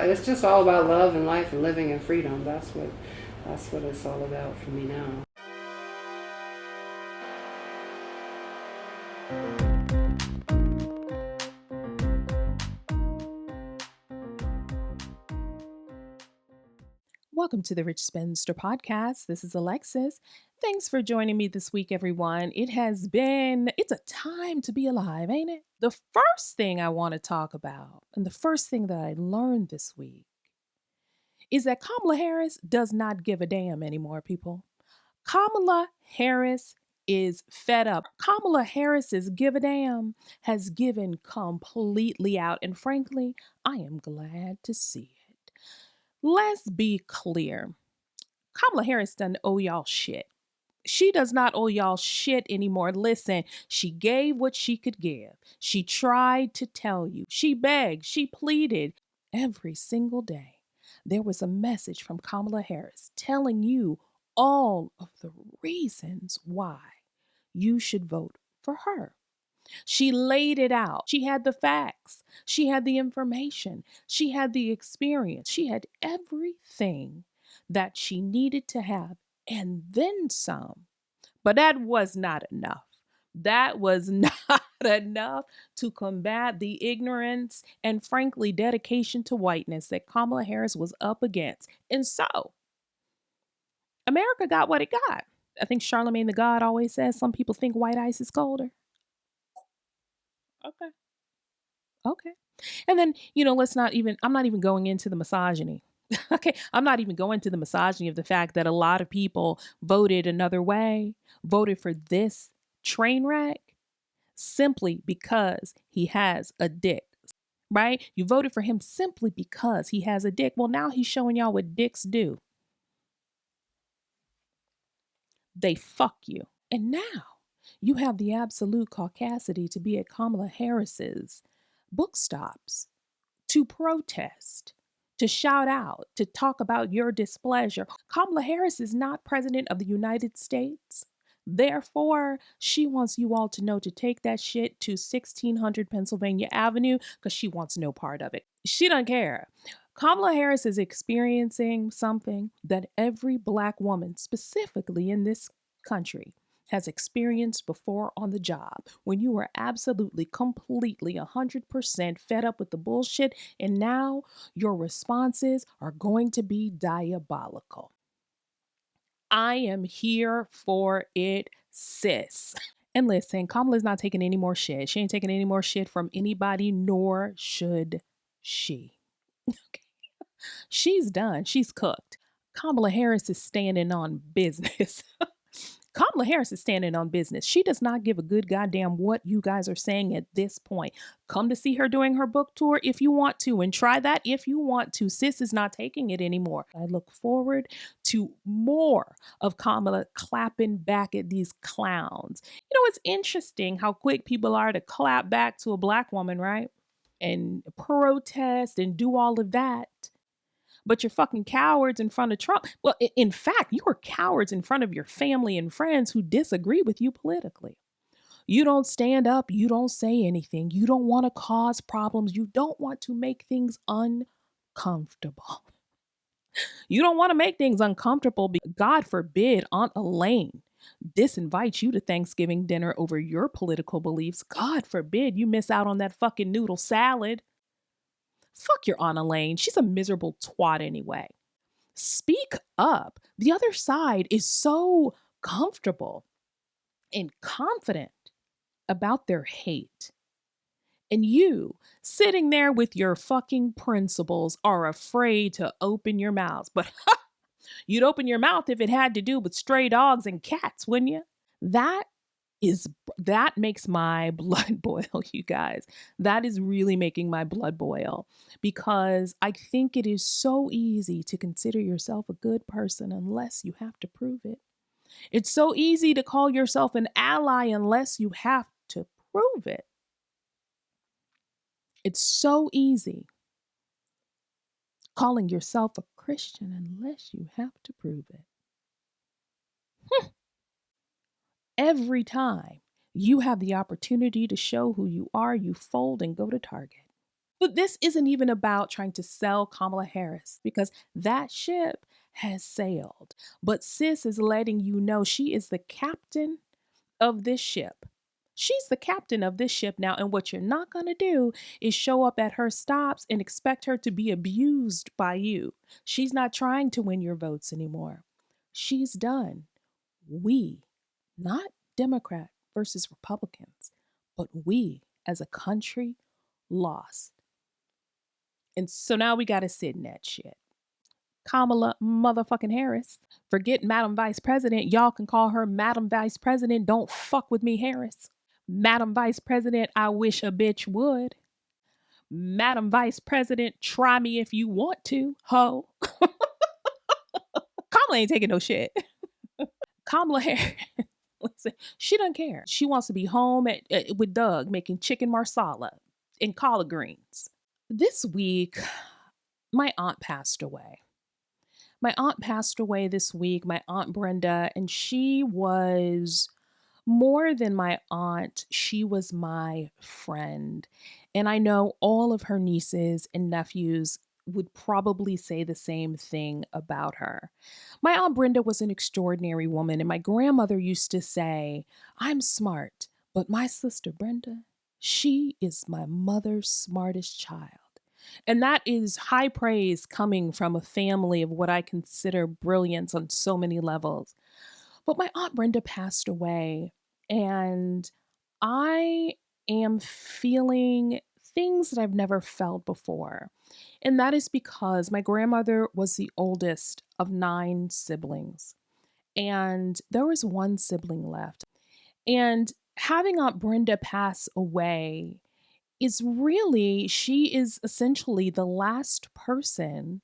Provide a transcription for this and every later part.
It's just all about love and life and living in freedom. That's what it's all about for me now. Welcome to the Rich Spinster podcast. This is Alexis. Thanks for joining me this week, everyone. It's a time to be alive, ain't it? The first thing I want to talk about, and the first thing that I learned this week, is that Kamala Harris does not give a damn anymore, people. Kamala Harris is fed up. Kamala Harris's give a damn has given completely out. And frankly, I am glad to see it. Let's be clear. Kamala Harris doesn't owe y'all shit. She does not owe y'all shit anymore. Listen, she gave what she could give. She tried to tell you. She begged. She pleaded. Every single day, there was a message from Kamala Harris telling you all of the reasons why you should vote for her. She laid it out. She had the facts. She had the information. She had the experience. She had everything that she needed to have and then some. But that was not enough. That was not enough to combat the ignorance and, frankly, dedication to whiteness that Kamala Harris was up against. And so, America got what it got. I think Charlemagne the God always says some people think white ice is colder. Okay. Okay. And then, I'm not even going into the misogyny. Okay. I'm not even going to the misogyny of the fact that a lot of people voted another way, voted for this train wreck simply because he has a dick, right? You voted for him simply because he has a dick. Well, now he's showing y'all what dicks do. They fuck you. And now you have the absolute caucasity to be at Kamala Harris's book stops to protest, to shout out, to talk about your displeasure. Kamala Harris is not president of the United States. Therefore, she wants you all to know to take that shit to 1600 Pennsylvania Avenue because she wants no part of it. She doesn't care. Kamala Harris is experiencing something that every Black woman, specifically in this country, has experienced before on the job, when you are absolutely, completely, 100% fed up with the bullshit, and now your responses are going to be diabolical. I am here for it, sis. And listen, Kamala's not taking any more shit. She ain't taking any more shit from anybody, nor should she. Okay. She's done. She's cooked. Kamala Harris is standing on business. Kamala Harris is standing on business. She does not give a good goddamn what you guys are saying at this point. Come to see her doing her book tour if you want to, and try that if you want to. Sis is not taking it anymore. I look forward to more of Kamala clapping back at these clowns. It's interesting how quick people are to clap back to a Black woman, right? And protest and do all of that, but you're fucking cowards in front of Trump. Well, in fact, you are cowards in front of your family and friends who disagree with you politically. You don't stand up. You don't say anything. You don't want to cause problems. You don't want to make things uncomfortable. You don't want to make things uncomfortable because, God forbid, Aunt Elaine disinvites you to Thanksgiving dinner over your political beliefs. God forbid you miss out on that fucking noodle salad. Fuck your Aunt Elaine. She's a miserable twat anyway. Speak up. The other side is so comfortable and confident about their hate. And you, sitting there with your fucking principles, are afraid to open your mouths. But you'd open your mouth if it had to do with stray dogs and cats, wouldn't you? That that makes my blood boil, you guys. That is really making my blood boil, because I think it is so easy to consider yourself a good person unless you have to prove it. It's so easy to call yourself an ally unless you have to prove it. It's so easy calling yourself a Christian unless you have to prove it. Every time you have the opportunity to show who you are, you fold and go to Target. But this isn't even about trying to sell Kamala Harris because that ship has sailed. But sis is letting you know she is the captain of this ship. She's the captain of this ship now. And what you're not going to do is show up at her stops and expect her to be abused by you. She's not trying to win your votes anymore. She's done. We, not Democrat versus Republicans, but we as a country lost. And so now we got to sit in that shit. Kamala motherfucking Harris. Forget Madam Vice President. Y'all can call her Madam Vice President. Don't fuck with me, Harris. Madam Vice President, I wish a bitch would. Madam Vice President, try me if you want to, ho. Kamala ain't taking no shit. Kamala Harris. Listen, she doesn't care. She wants to be home with Doug making chicken marsala and collard greens. This week, my aunt passed away. My aunt passed away this week, my Aunt Brenda, and she was more than my aunt. She was my friend. And I know all of her nieces and nephews would probably say the same thing about her. My Aunt Brenda was an extraordinary woman, and my grandmother used to say, I'm smart, but my sister Brenda, she is my mother's smartest child. And that is high praise coming from a family of what I consider brilliance on so many levels. But my Aunt Brenda passed away, and I am feeling things that I've never felt before. And that is because my grandmother was the oldest of 9 siblings, and there was one sibling left. And having Aunt Brenda pass away is really, she is essentially the last person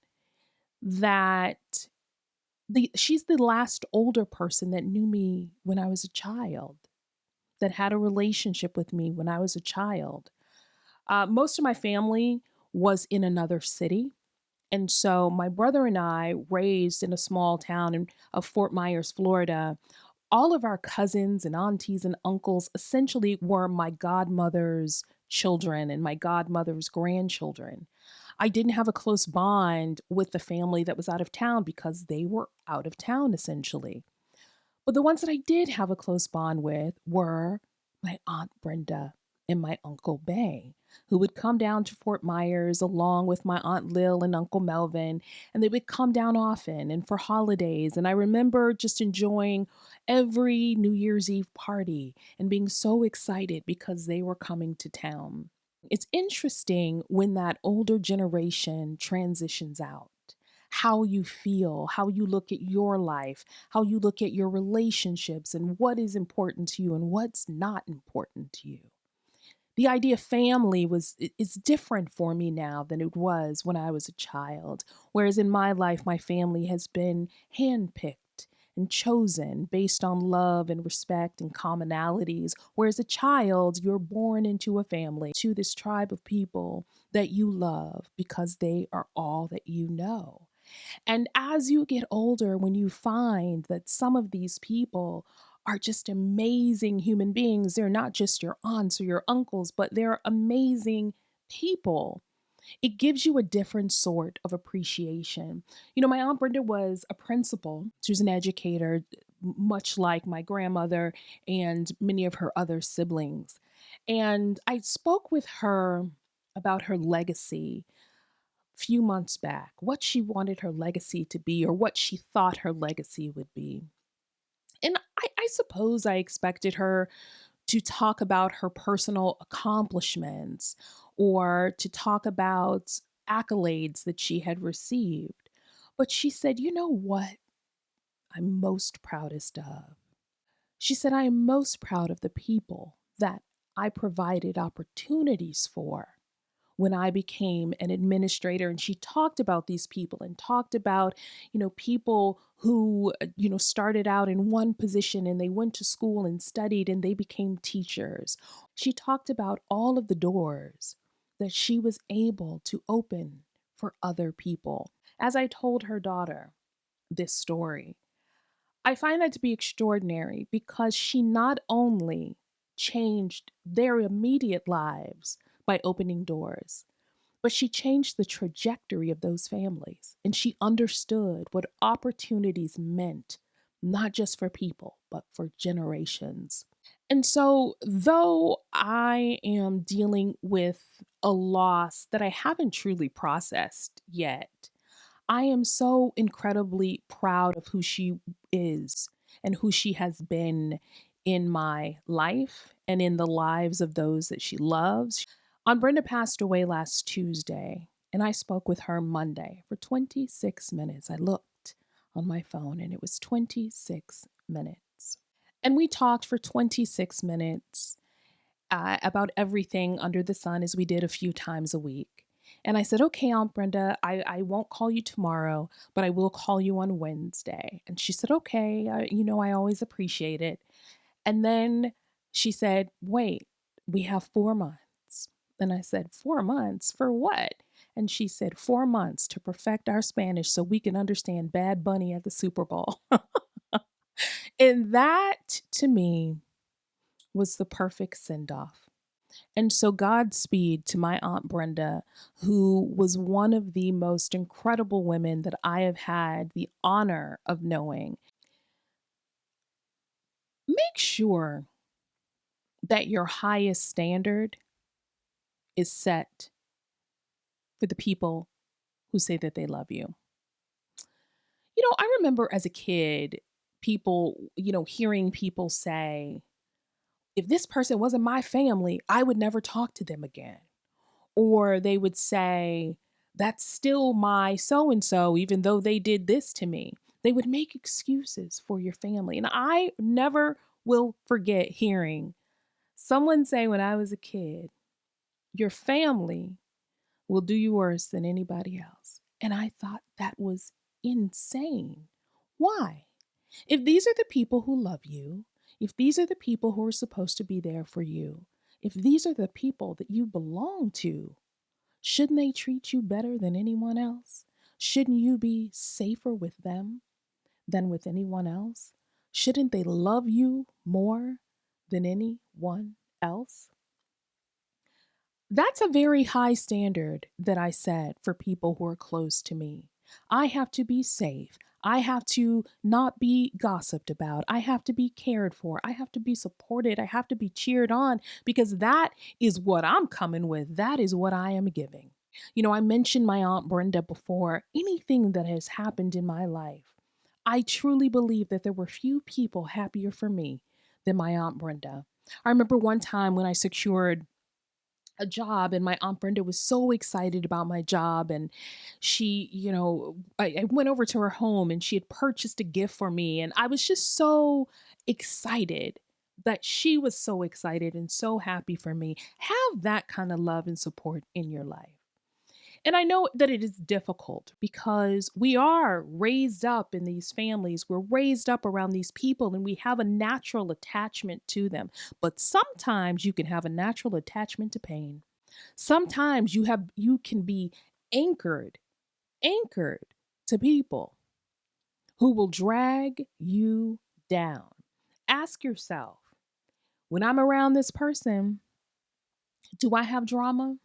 that she's the last older person that knew me when I was a child, that had a relationship with me when I was a child. Most of my family was in another city. And so my brother and I, raised in a small town of Fort Myers, Florida, all of our cousins and aunties and uncles essentially were my godmother's children and my godmother's grandchildren. I didn't have a close bond with the family that was out of town because they were out of town essentially. But the ones that I did have a close bond with were my Aunt Brenda and my Uncle Bay, who would come down to Fort Myers along with my Aunt Lil and Uncle Melvin, and they would come down often and for holidays. And I remember just enjoying every New Year's Eve party and being so excited because they were coming to town. It's interesting when that older generation transitions out, how you feel, how you look at your life, how you look at your relationships, and what is important to you and what's not important to you. The idea of family is different for me now than it was when I was a child. Whereas in my life, my family has been handpicked and chosen based on love and respect and commonalities. Whereas a child, you're born into a family, to this tribe of people that you love because they are all that you know. And as you get older, when you find that some of these people are just amazing human beings, they're not just your aunts or your uncles, but they're amazing people. It gives you a different sort of appreciation. You know, my Aunt Brenda was a principal. She was an educator, much like my grandmother and many of her other siblings. And I spoke with her about her legacy few months back, what she wanted her legacy to be or what she thought her legacy would be. And I suppose I expected her to talk about her personal accomplishments or to talk about accolades that she had received. But she said, you know what I'm most proudest of? She said, I am most proud of the people that I provided opportunities for when I became an administrator. And she talked about these people and talked about, people who, started out in one position and they went to school and studied and they became teachers. She talked about all of the doors that she was able to open for other people. As I told her daughter this story, I find that to be extraordinary because she not only changed their immediate lives by opening doors, But she changed the trajectory of those families, and she understood what opportunities meant, not just for people, but for generations. And so, though I am dealing with a loss that I haven't truly processed yet, I am so incredibly proud of who she is and who she has been in my life and in the lives of those that she loves. Aunt Brenda passed away last Tuesday, and I spoke with her Monday for 26 minutes. I looked on my phone and it was 26 minutes. And we talked for 26 minutes about everything under the sun as we did a few times a week. And I said, okay, Aunt Brenda, I won't call you tomorrow, but I will call you on Wednesday. And she said, okay, I always appreciate it. And then she said, wait, we have 4 months. And I said, 4 months for what? And she said, 4 months to perfect our Spanish so we can understand Bad Bunny at the Super Bowl. And that to me was the perfect send off. And so, Godspeed to my Aunt Brenda, who was one of the most incredible women that I have had the honor of knowing. Make sure that your highest standard is set for the people who say that they love you. I remember as a kid, hearing people say, if this person wasn't my family, I would never talk to them again. Or they would say, that's still my so and so, even though they did this to me. They would make excuses for your family. And I never will forget hearing someone say when I was a kid, your family will do you worse than anybody else. And I thought that was insane. Why? If these are the people who love you, if these are the people who are supposed to be there for you, if these are the people that you belong to, shouldn't they treat you better than anyone else? Shouldn't you be safer with them than with anyone else? Shouldn't they love you more than anyone else? That's a very high standard that I set for people who are close to me. I have to be safe. I have to not be gossiped about. I have to be cared for. I have to be supported. I have to be cheered on because that is what I'm coming with. That is what I am giving. I mentioned my Aunt Brenda before. Anything that has happened in my life, I truly believe that there were few people happier for me than my Aunt Brenda. I remember one time when I secured a job and my Aunt Brenda was so excited about my job, and she, I went over to her home and she had purchased a gift for me, and I was just so excited that she was so excited and so happy for me. Have that kind of love and support in your life. And I know that it is difficult because we are raised up in these families. We're raised up around these people and we have a natural attachment to them. But sometimes you can have a natural attachment to pain. Sometimes you can be anchored, anchored to people who will drag you down. Ask yourself, when I'm around this person, do I have drama?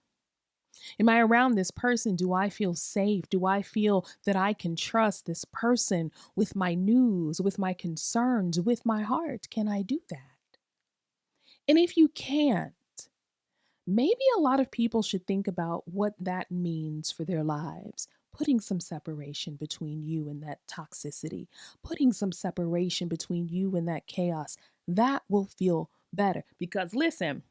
Am I around this person? Do I feel safe? Do I feel that I can trust this person with my news, with my concerns, with my heart? Can I do that? And if you can't, maybe a lot of people should think about what that means for their lives. Putting some separation between you and that toxicity, putting some separation between you and that chaos, that will feel better. Because listen,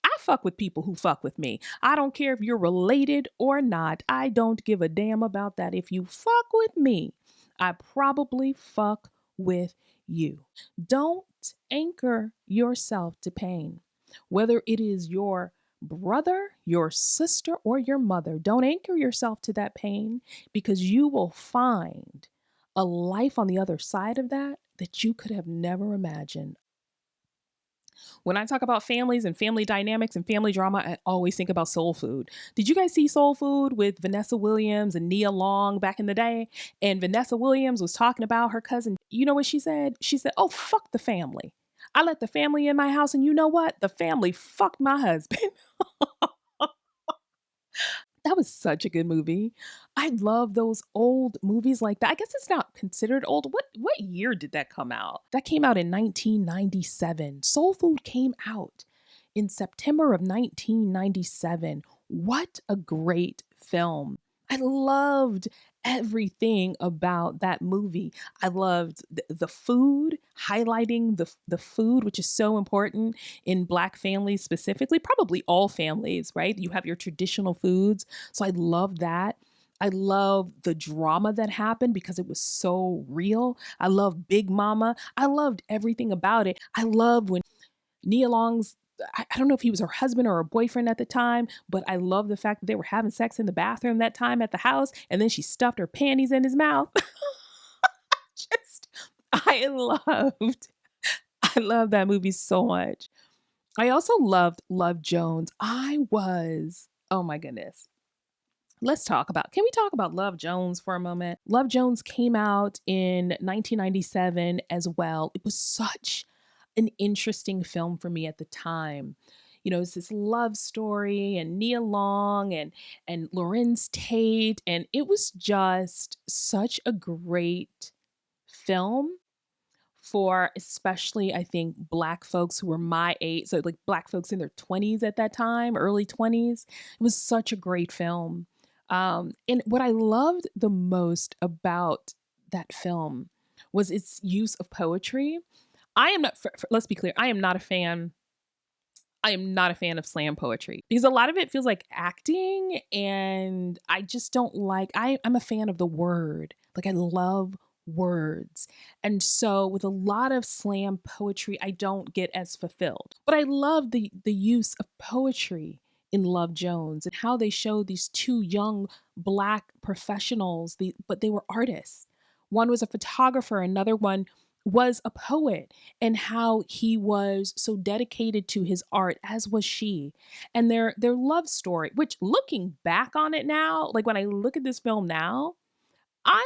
I fuck with people who fuck with me. I don't care if you're related or not. I don't give a damn about that. If you fuck with me, I probably fuck with you. Don't anchor yourself to pain. Whether it is your brother, your sister, or your mother, don't anchor yourself to that pain because you will find a life on the other side of that you could have never imagined. When I talk about families and family dynamics and family drama, I always think about Soul Food. Did you guys see Soul Food with Vanessa Williams and Nia Long back in the day? And Vanessa Williams was talking about her cousin. You know what she said? She said, oh, fuck the family. I let the family in my house, and you know what? The family fucked my husband. That was such a good movie. I love those old movies like that. I guess it's not considered old. What year did that come out? That came out in 1997. Soul Food came out in September of 1997. What a great film. I loved everything about that movie. I loved the food, highlighting the food, which is so important in Black families specifically, probably all families, right? You have your traditional foods. So I love that. I love the drama that happened because it was so real. I love Big Mama. I loved everything about it. I loved when Nia Long's, I don't know if he was her husband or her boyfriend at the time, but I love the fact that they were having sex in the bathroom that time at the house, and then she stuffed her panties in his mouth. Just, I loved, I love that movie so much. I also loved Love Jones. Oh my goodness. Can we talk about Love Jones for a moment? Love Jones came out in 1997 as well. It was such an interesting film for me at the time. You know, it's this love story and Nia Long and Lorenz Tate, and it was just such a great film for especially I think Black folks who were my age, so like Black folks in their 20s at that time, early 20s. It was such a great film. And what I loved the most about that film was its use of poetry. I am not, let's be clear, I am not a fan of slam poetry because a lot of it feels like acting, and I just don't like. I'm a fan of the word. Like, I love words. And so with a lot of slam poetry, I don't get as fulfilled. But I love the use of poetry in Love Jones and how they showed these two young Black professionals, but they were artists. One was a photographer, another one was a poet, and how he was so dedicated to his art, as was she. And their love story, which looking back on it now, like when I look at this film now, I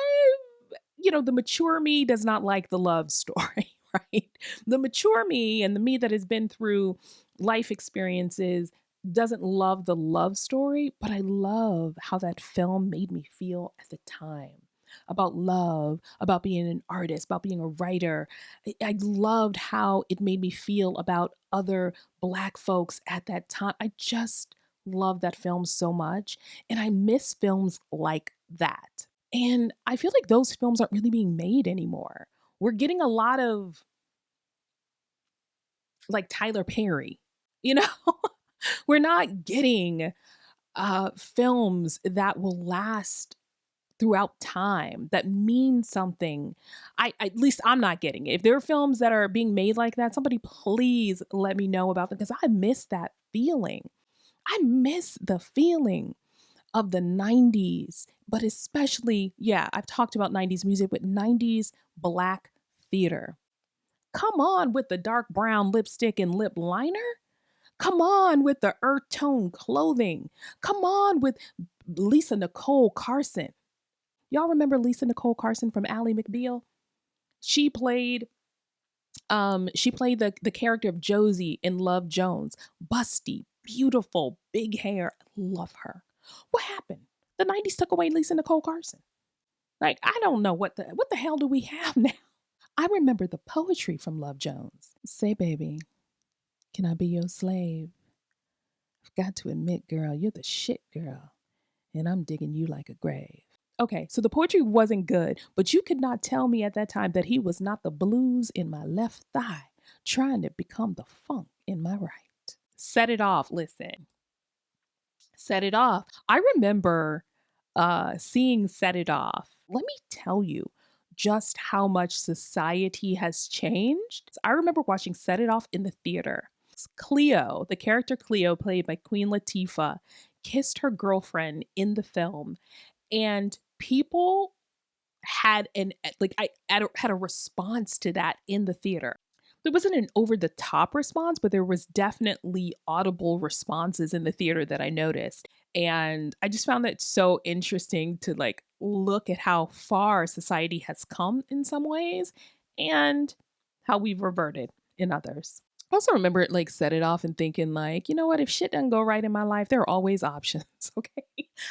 the mature me does not like the love story, right? The mature me and the me that has been through life experiences doesn't love the love story, but I love how that film made me feel at the time about love, about being an artist, about being a writer. I loved how it made me feel about other Black folks at that time. I just love that film so much. And I miss films like that. And I feel like those films aren't really being made anymore. We're getting a lot of like Tyler Perry, you know? We're not getting films that will last throughout time, that mean something. At least I'm not getting it. If there are films that are being made like that, somebody please let me know about them because I miss that feeling. I miss the feeling of the 90s, but especially, yeah, I've talked about 90s music, but 90s Black theater. Come on with the dark brown lipstick and lip liner. Come on with the earth tone clothing. Come on with Lisa Nicole Carson. Y'all remember Lisa Nicole Carson from Ally McBeal? She played the character of Josie in Love Jones. Busty, beautiful, big hair. Love her. What happened? The 90s took away Lisa Nicole Carson. Like, I don't know what the hell do we have now? I remember the poetry from Love Jones. Say, baby, can I be your slave? I've got to admit, girl, you're the shit, girl. And I'm digging you like a grave. Okay, so the poetry wasn't good, but you could not tell me at that time that he was not the blues in my left thigh, trying to become the funk in my right. Set It Off, listen. Set It Off. I remember seeing Set It Off. Let me tell you just how much society has changed. I remember watching Set It Off in the theater. Cleo, the character Cleo, played by Queen Latifah, kissed her girlfriend in the film, and people had had a response to that in the theater. There wasn't an over the top response, but there was definitely audible responses in the theater that I noticed. And I just found that so interesting to like look at how far society has come in some ways and how we've reverted in others. I also remember it like set it off and thinking like, you know what, if shit doesn't go right in my life, there are always options. Okay.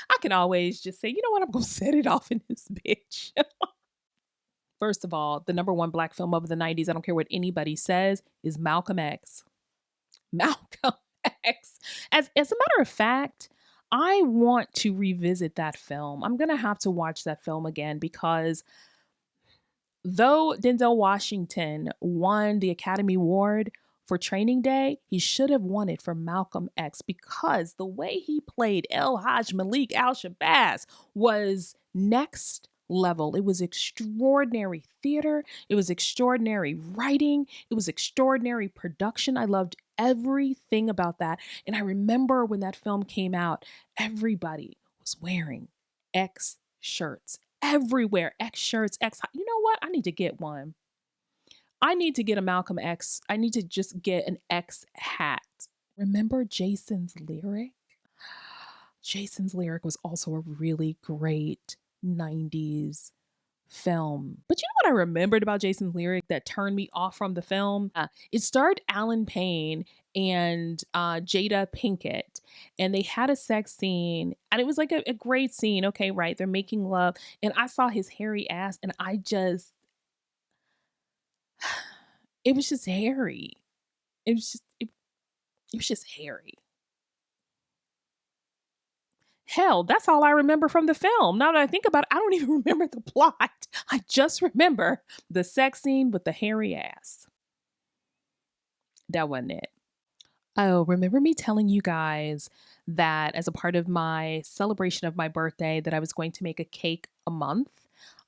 I can always just say, you know what, I'm gonna set it off in this bitch. First of all, the number one black film of the 90s, I don't care what anybody says, is Malcolm X. Malcolm X. As a matter of fact, I want to revisit that film. I'm gonna have to watch that film again because though Denzel Washington won the Academy Award for Training Day, he should have won it for Malcolm X because the way he played El Hajj Malik Al Shabazz was next level. It was extraordinary theater, it was extraordinary writing, it was extraordinary production. I loved everything about that. And I remember when that film came out, everybody was wearing X shirts everywhere. X shirts, X. You know what? I need to get one. I need to get a Malcolm X. I need to just get an X hat. Remember Jason's lyric? Jason's lyric was also a really great 90s film. But you know what I remembered about Jason's lyric that turned me off from the film? It starred Alan Payne and Jada Pinkett, and they had a sex scene, and it was like a great scene. Okay, right? They're making love, and I saw his hairy ass, and I just, it was just hairy. It was just hairy. Hell, that's all I remember from the film. Now that I think about it, I don't even remember the plot. I just remember the sex scene with the hairy ass. That wasn't it. Oh, remember me telling you guys that as a part of my celebration of my birthday that I was going to make a cake a month?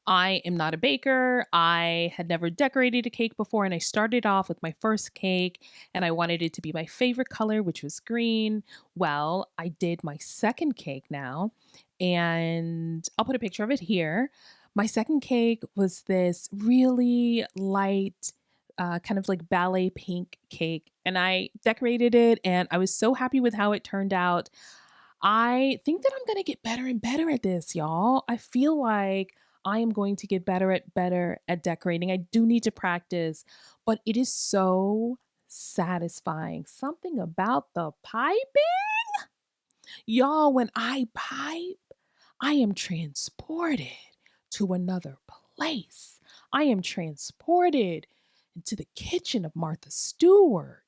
I am not a baker. I had never decorated a cake before, and I started off with my first cake and I wanted it to be my favorite color, which was green. Well, I did my second cake now, and I'll put a picture of it here. My second cake was this really light, kind of like ballet pink cake, and I decorated it, and I was so happy with how it turned out. I think that I'm going to get better and better at this, y'all. I feel like I am going to get better at decorating. I do need to practice, but it is so satisfying. Something about the piping. Y'all, when I pipe, I am transported to another place. I am transported into the kitchen of Martha Stewart.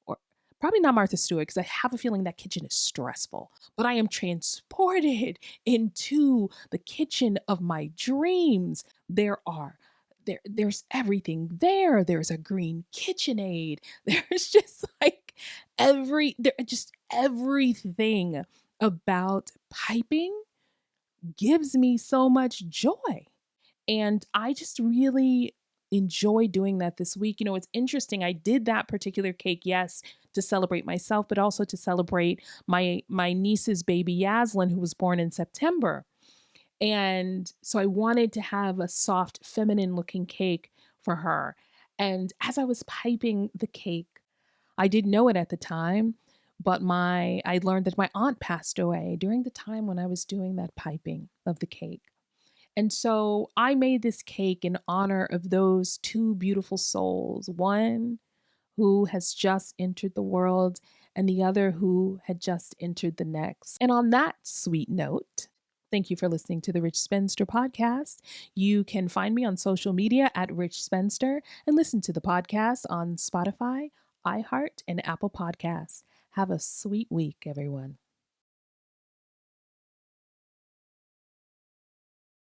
Or probably not Martha Stewart, because I have a feeling that kitchen is stressful. But I am transported into the kitchen of my dreams. There's everything there. There's a green KitchenAid. There's just like just everything about piping gives me so much joy. And I just really enjoy doing that this week. You know, it's interesting. I did that particular cake, yes, to celebrate myself, but also to celebrate my niece's baby Yaslin, who was born in September. And so I wanted to have a soft, feminine looking cake for her. And as I was piping the cake, I didn't know it at the time, but I learned that my aunt passed away during the time when I was doing that piping of the cake. And so I made this cake in honor of those two beautiful souls, one who has just entered the world and the other who had just entered the next. And on that sweet note, thank you for listening to the Rich Spinster podcast. You can find me on social media at Rich Spinster and listen to the podcast on Spotify, iHeart, and Apple Podcasts. Have a sweet week, everyone.